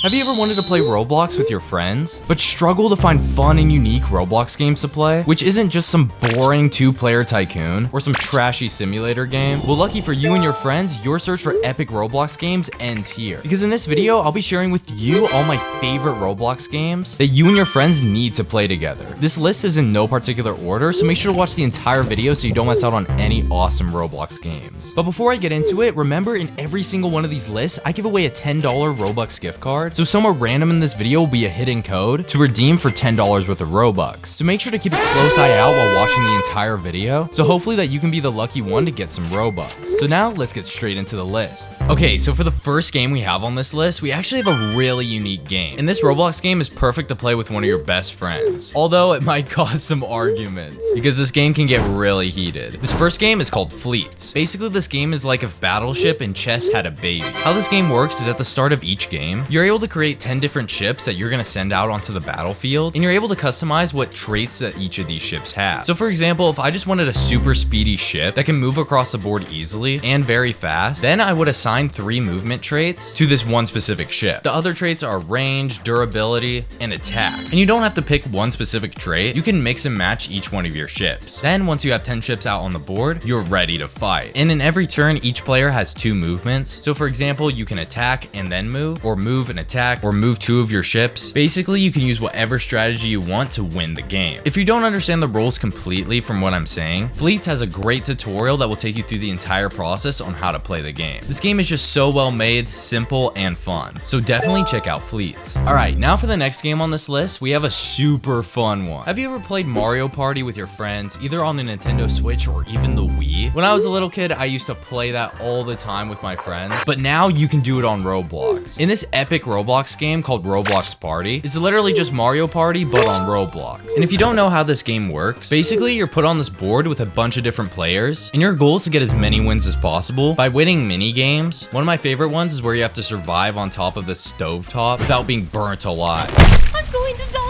Have you ever wanted to play Roblox with your friends, but struggle to find fun and unique Roblox games to play, which isn't just some boring two-player tycoon or some trashy simulator game? Well, lucky for you and your friends, your search for epic Roblox games ends here. Because in this video, I'll be sharing with you all my favorite Roblox games that you and your friends need to play together. This list is in no particular order, so make sure to watch the entire video so you don't miss out on any awesome Roblox games. But before I get into it, remember in every single one of these lists, I give away a $10 Robux gift card. So somewhere random in this video will be a hidden code to redeem for $10 worth of Robux. So make sure to keep a close eye out while watching the entire video. So hopefully that you can be the lucky one to get some Robux. So now let's get straight into the list. Okay, so for the first game we have on this list, we actually have a really unique game. And this Roblox game is perfect to play with one of your best friends. Although it might cause some arguments because this game can get really heated. This first game is called Fleets. Basically, this game is like if Battleship and chess had a baby. How this game works is at the start of each game, you're able to create 10 different ships that you're going to send out onto the battlefield, and you're able to customize what traits that each of these ships have. So for example, if I just wanted a super speedy ship that can move across the board easily and very fast, then I would assign 3 movement traits to this one specific ship. The other traits are range, durability, and attack. And you don't have to pick one specific trait, you can mix and match each one of your ships. Then once you have 10 ships out on the board, you're ready to fight. And in every turn, each player has 2 movements. So for example, you can attack and then move, or move and attack, or move 2 of your ships. Basically, you can use whatever strategy you want to win the game. If you don't understand the rules completely from what I'm saying, Fleets has a great tutorial that will take you through the entire process on how to play the game. This game is just so well made, simple, and fun. So definitely check out Fleets. Alright, now for the next game on this list, we have a super fun one. Have you ever played Mario Party with your friends, either on the Nintendo Switch or even the Wii? When I was a little kid, I used to play that all the time with my friends, but now you can do it on Roblox. In this epic Roblox game called Roblox Party, it's literally just Mario Party but on Roblox. And if you don't know how this game works, basically you're put on this board with a bunch of different players, and your goal is to get as many wins as possible by winning mini games. One of my favorite ones is where you have to survive on top of the stovetop without being burnt alive. I'm going to die!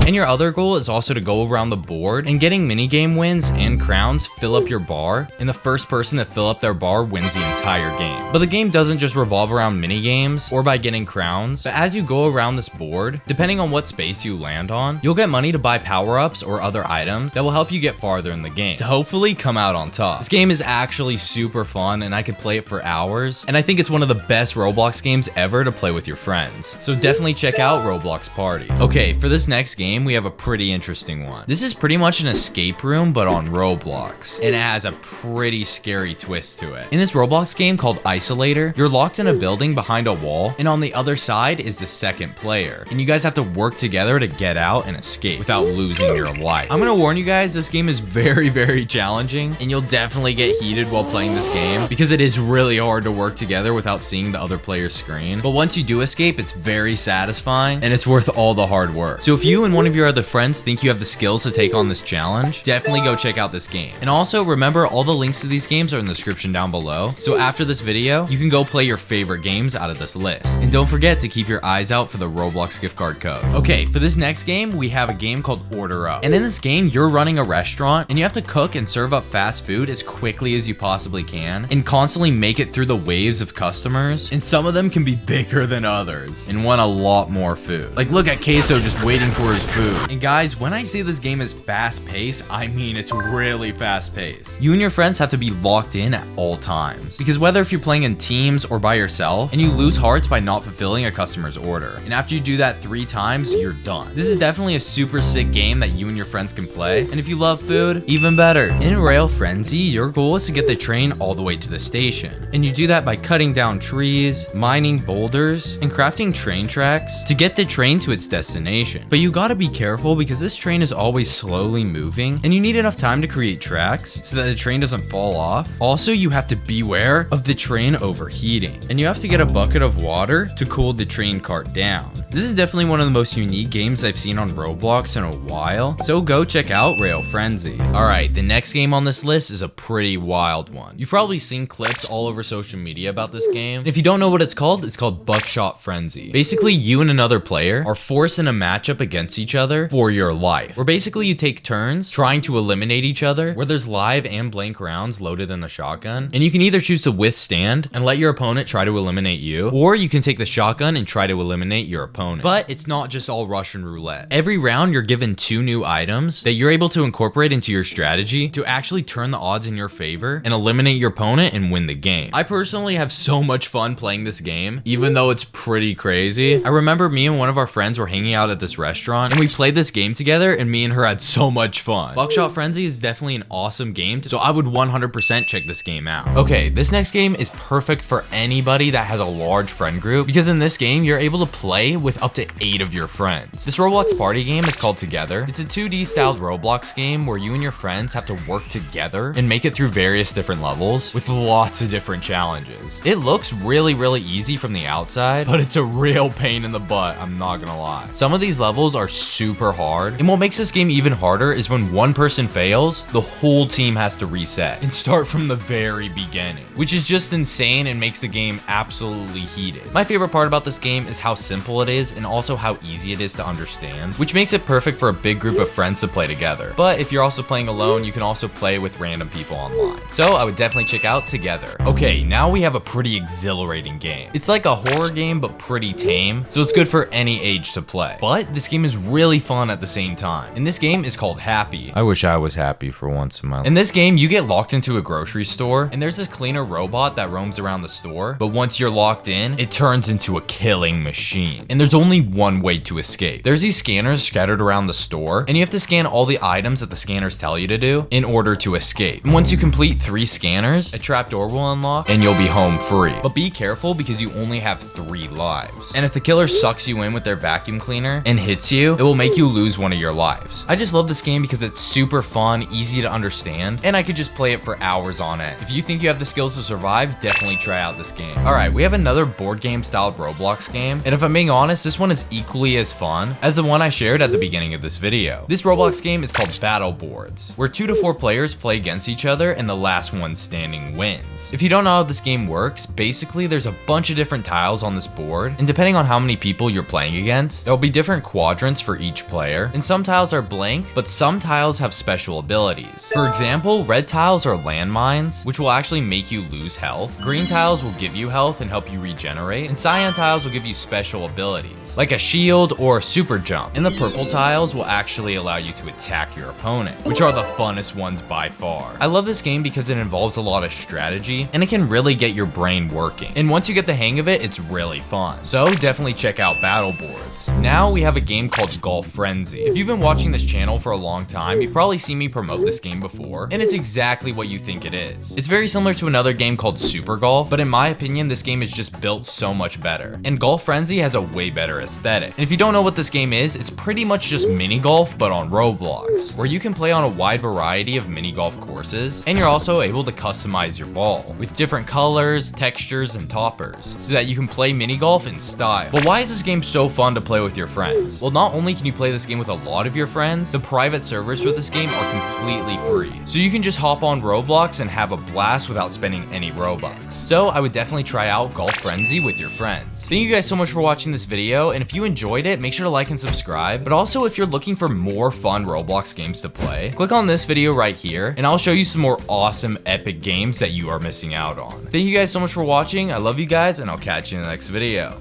And your other goal is also to go around the board and getting minigame wins and crowns fill up your bar, and the first person to fill up their bar wins the entire game. But the game doesn't just revolve around minigames or by getting crowns, but as you go around this board, depending on what space you land on, you'll get money to buy power-ups or other items that will help you get farther in the game to hopefully come out on top. This game is actually super fun and I could play it for hours, and I think it's one of the best Roblox games ever to play with your friends. So definitely check out Roblox Party. Okay, for this next game, we have a pretty interesting one. This is pretty much an escape room, but on Roblox. And it has a pretty scary twist to it. In this Roblox game called Isolator, you're locked in a building behind a wall, and on the other side is the second player. And you guys have to work together to get out and escape without losing your life. I'm gonna warn you guys, this game is very, very challenging, and you'll definitely get heated while playing this game because it is really hard to work together without seeing the other player's screen. But once you do escape, it's very satisfying, and it's worth all the hard work. So if you and one of your other friends think you have the skills to take on this challenge, definitely go check out this game. And also remember, all the links to these games are in the description down below. So after this video, you can go play your favorite games out of this list. And don't forget to keep your eyes out for the Roblox gift card code. Okay, for this next game, we have a game called Order Up. And in this game, you're running a restaurant and you have to cook and serve up fast food as quickly as you possibly can and constantly make it through the waves of customers. And some of them can be bigger than others and want a lot more food. Like look at Queso just waiting for his food. And guys, when I say this game is fast-paced, I mean it's really fast-paced. You and your friends have to be locked in at all times, because whether if you're playing in teams or by yourself, and you lose hearts by not fulfilling a customer's order. And after you do that 3 times, you're done. This is definitely a super sick game that you and your friends can play, and if you love food, even better. In Rail Frenzy, your goal is to get the train all the way to the station, and you do that by cutting down trees, mining boulders, and crafting train tracks to get the train to its destination. But you gotta be careful because this train is always slowly moving, and you need enough time to create tracks so that the train doesn't fall off. Also, you have to beware of the train overheating, and you have to get a bucket of water to cool the train cart down. This is definitely one of the most unique games I've seen on Roblox in a while, so go check out Rail Frenzy. Alright, the next game on this list is a pretty wild one. You've probably seen clips all over social media about this game. If you don't know what it's called Buckshot Frenzy. Basically, you and another player are forced in a matchup against each each other for your life. Where basically you take turns trying to eliminate each other, where there's live and blank rounds loaded in the shotgun. And you can either choose to withstand and let your opponent try to eliminate you, or you can take the shotgun and try to eliminate your opponent. But it's not just all Russian roulette. Every round you're given 2 new items that you're able to incorporate into your strategy to actually turn the odds in your favor and eliminate your opponent and win the game. I personally have so much fun playing this game, even though it's pretty crazy. I remember me and one of our friends were hanging out at this restaurant and we played this game together, and me and her had so much fun. Buckshot Frenzy is definitely an awesome game, so I would 100% check this game out. Okay, this next game is perfect for anybody that has a large friend group, because in this game you're able to play with up to 8 of your friends. This Roblox party game is called Together. It's a 2D styled Roblox game where you and your friends have to work together and make it through various different levels with lots of different challenges. It looks really easy from the outside, but it's a real pain in the butt, I'm not gonna lie. Some of these levels are super hard, and what makes this game even harder is when one person fails, the whole team has to reset and start from the very beginning, which is just insane and makes the game absolutely heated. My favorite part about this game is how simple it is and also how easy it is to understand, which makes it perfect for a big group of friends to play together. But if you're also playing alone, you can also play with random people online. So I would definitely check out Together. Okay, now we have a pretty exhilarating game. It's like a horror game, but pretty tame, so it's good for any age to play. But this game is really fun at the same time. And this game is called Happy. I wish I was happy for once in my life. In this game, you get locked into a grocery store, and there's this cleaner robot that roams around the store, but once you're locked in, it turns into a killing machine. And there's only one way to escape. There's these scanners scattered around the store, and you have to scan all the items that the scanners tell you to do in order to escape. And once you complete 3 scanners, a trapdoor will unlock, and you'll be home free. But be careful because you only have 3 lives. And if the killer sucks you in with their vacuum cleaner and hits you, it will make you lose one of your lives. I just love this game because it's super fun, easy to understand, and I could just play it for hours on end. If you think you have the skills to survive, definitely try out this game. Alright, we have another board game styled Roblox game, and if I'm being honest, this one is equally as fun as the one I shared at the beginning of this video. This Roblox game is called Battle Boards, where 2 to 4 players play against each other and the last one standing wins. If you don't know how this game works, basically there's a bunch of different tiles on this board, and depending on how many people you're playing against, there'll be different quadrants for each player, and some tiles are blank, but some tiles have special abilities. For example, red tiles are landmines, which will actually make you lose health. Green tiles will give you health and help you regenerate, and cyan tiles will give you special abilities, like a shield or a super jump. And the purple tiles will actually allow you to attack your opponent, which are the funnest ones by far. I love this game because it involves a lot of strategy, and it can really get your brain working. And once you get the hang of it, it's really fun. So definitely check out Battle Boards. Now we have a game called Golf Frenzy. If you've been watching this channel for a long time, you've probably seen me promote this game before, and it's exactly what you think it is. It's very similar to another game called Super Golf, but in my opinion, this game is just built so much better. And Golf Frenzy has a way better aesthetic. And if you don't know what this game is, it's pretty much just mini golf, but on Roblox, where you can play on a wide variety of mini golf courses, and you're also able to customize your ball with different colors, textures, and toppers, so that you can play mini golf in style. But why is this game so fun to play with your friends? Well, not only can you play this game with a lot of your friends, the private servers for this game are completely free. So you can just hop on Roblox and have a blast without spending any Robux. So I would definitely try out Golf Frenzy with your friends. Thank you guys so much for watching this video, and if you enjoyed it, make sure to like and subscribe. But also, if you're looking for more fun Roblox games to play, click on this video right here, and I'll show you some more awesome epic games that you are missing out on. Thank you guys so much for watching. I love you guys, and I'll catch you in the next video.